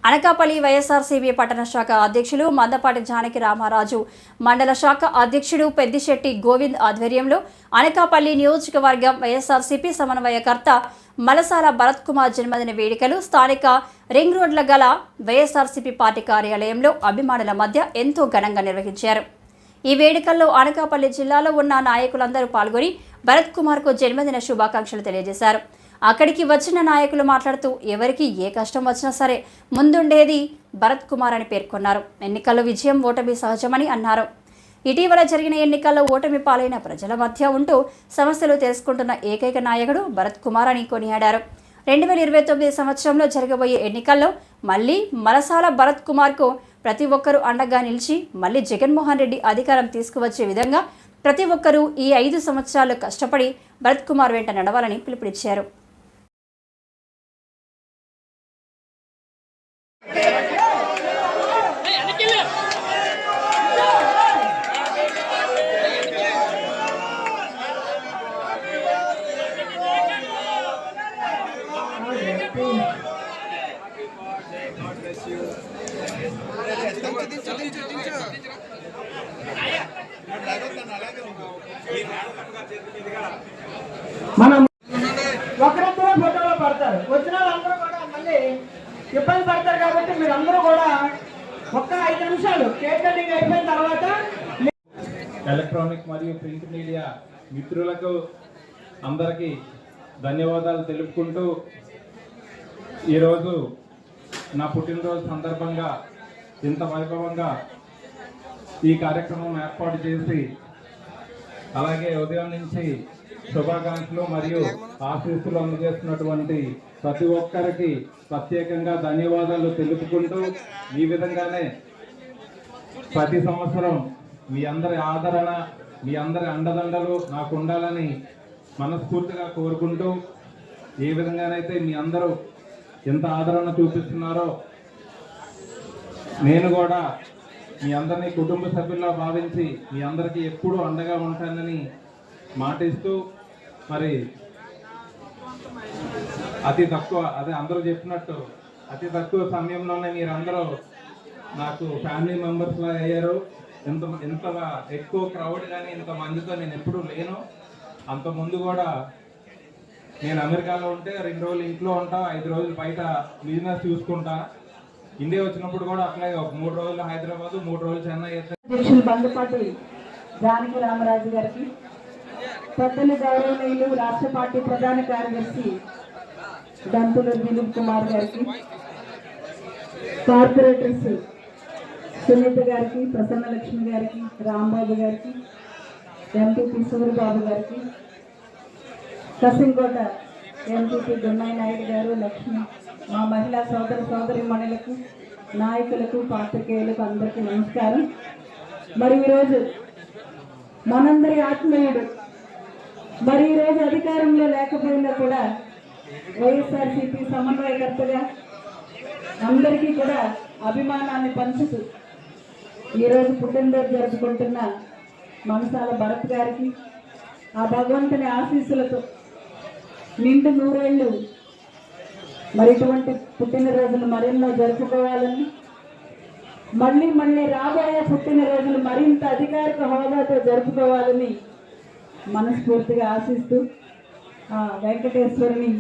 అనకాపల్లి వైఎస్ఆర్సీపీ పట్టణ శాఖ అధ్యక్షులు మందపాటి జానకి రామారాజు, మండల శాఖ అధ్యక్షుడు పెద్దిశెట్టి గోవింద్ ఆధ్వర్యంలో అనకాపల్లి నియోజకవర్గం వైఎస్ఆర్సీపీ సమన్వయకర్త మలసాల భరత్ కుమార్ జన్మదిన వేడుకలు స్థానిక రింగ్ రోడ్ల గల వైఎస్ఆర్సీపీ పార్టీ కార్యాలయంలో అభిమానుల మధ్య ఎంతో ఘనంగా నిర్వహించారు. ఈ వేడుకల్లో అనకాపల్లి జిల్లాలో ఉన్న నాయకులందరూ పాల్గొని భరత్ కుమార్కు జన్మదిన శుభాకాంక్షలు తెలియజేశారు. అక్కడికి వచ్చిన నాయకులు మాట్లాడుతూ ఎవరికి ఏ కష్టం వచ్చినా సరే ముందుండేది భరత్ కుమార్ అని పేర్కొన్నారు. ఎన్నికల్లో విజయం ఓటమి సహజమని అన్నారు. ఇటీవల జరిగిన ఎన్నికల్లో ఓటమి పాలైన ప్రజల మధ్య ఉంటూ సమస్యలు తెలుసుకుంటున్న ఏకైక నాయకుడు భరత్ కుమార్ అని కొనియాడారు. 2029 సంవత్సరంలో జరగబోయే ఎన్నికల్లో మళ్లీ మలసాల భరత్ కుమార్కు ప్రతి ఒక్కరూ అండగా నిలిచి మళ్లీ జగన్మోహన్ రెడ్డి అధికారం తీసుకువచ్చే విధంగా ప్రతి ఒక్కరూ ఈ 5 సంవత్సరాలు కష్టపడి భరత్ కుమార్ వెంట నడవాలని పిలుపునిచ్చారు. మనం ఒకరిద్దరు ఫోటోలో పడతారు, వచ్చిన వాళ్ళందరూ కూడా మళ్ళీ ఇబ్బంది పడతారు. కాబట్టి మీరు అందరూ కూడా ఒక్క 5 నిమిషాలు కేక్ కటింగ్ అయిపోయిన తర్వాత ఎలక్ట్రానిక్ మరియు ప్రింట్ మీడియా మిత్రులకు అందరికీ ధన్యవాదాలు తెలుపుకుంటూ ఈరోజు నా పుట్టినరోజు సందర్భంగా ఇంత వైభవంగా ఈ కార్యక్రమం ఏర్పాటు చేసి అలాగే ఉదయం నుంచి శుభాకాంక్షలు మరియు ఆశీస్సులు అందజేస్తున్నటువంటి ప్రతి ఒక్కరికి ప్రత్యేకంగా ధన్యవాదాలు తెలుపుకుంటూ ఈ విధంగానే ప్రతి సంవత్సరం మీ అందరి ఆదరణ, మీ అందరి అండదండలు నాకు ఉండాలని మనస్ఫూర్తిగా కోరుకుంటూ ఏ విధంగానైతే మీ అందరూ ఎంత ఆదరణ చూపిస్తున్నారో నేను కూడా మీ అందరినీ కుటుంబ సభ్యుల్లో భావించి మీ అందరికీ ఎప్పుడూ అండగా ఉంటానని మాటిస్తూ మరి అతి అందరూ చెప్పినట్టు అతి తక్కువ సమయంలోనే మీరందరూ నాకు ఫ్యామిలీ మెంబర్స్లా అయ్యారు. ఇంత ఎక్కువ క్రౌడ్ కానీ ఇంతమందితో నేను ఎప్పుడూ లేను. అంతకుముందు కూడా నేను అమెరికాలో ఉంటే 2 రోజులు ఇంట్లో ఉంటా, 5 రోజులు బయట బిజినెస్ చూసుకుంటా. ఇండియా వచ్చినప్పుడు కూడా అట్లాగే 3 రోజులు హైదరాబాద్, 3 రోజులు చెన్నై. అధ్యక్షులు బందపాటి జానకి రామరాజు గారికి, పెద్దలు గౌరవనీయులు రాష్ట్ర పార్టీ ప్రధాన కార్యదర్శి దంతులు దిలీప్ కుమార్ గారికి, కార్పొరేటర్స్ సునీత గారికి, ప్రసన్నలక్ష్మి గారికి, రాంబాబు గారికి, ఎంపీపీ సూరిబాబు గారికి, కసింకోట ఎంపీపీ గున్నాయి నాయుడు గారు, లక్ష్మి, మా మహిళా సోదరిమణులకు, నాయకులకు, పాత్రికేయులకు అందరికీ నమస్కారం. మరి ఈరోజు మనందరి ఆత్మీయుడు, మరి ఈరోజు అధికారంలో లేకపోయినా కూడా వైఎస్ఆర్సీపీ సమన్వయకర్తగా అందరికీ కూడా అభిమానాన్ని పంచుతూ ఈరోజు పుట్టినరోజు జరుపుకుంటున్న మనసాల భరత్ గారికి ఆ భగవంతుని ఆశీస్సులతో నిండు 100 ఏళ్ళు మరి ఇటువంటి పుట్టినరోజులు మరెన్నో జరుపుకోవాలని, మళ్ళీ రాబోయే పుట్టినరోజులు మరింత అధికారిక హోదాతో జరుపుకోవాలని మనస్ఫూర్తిగా ఆశిస్తూ వెంకటేశ్వరుని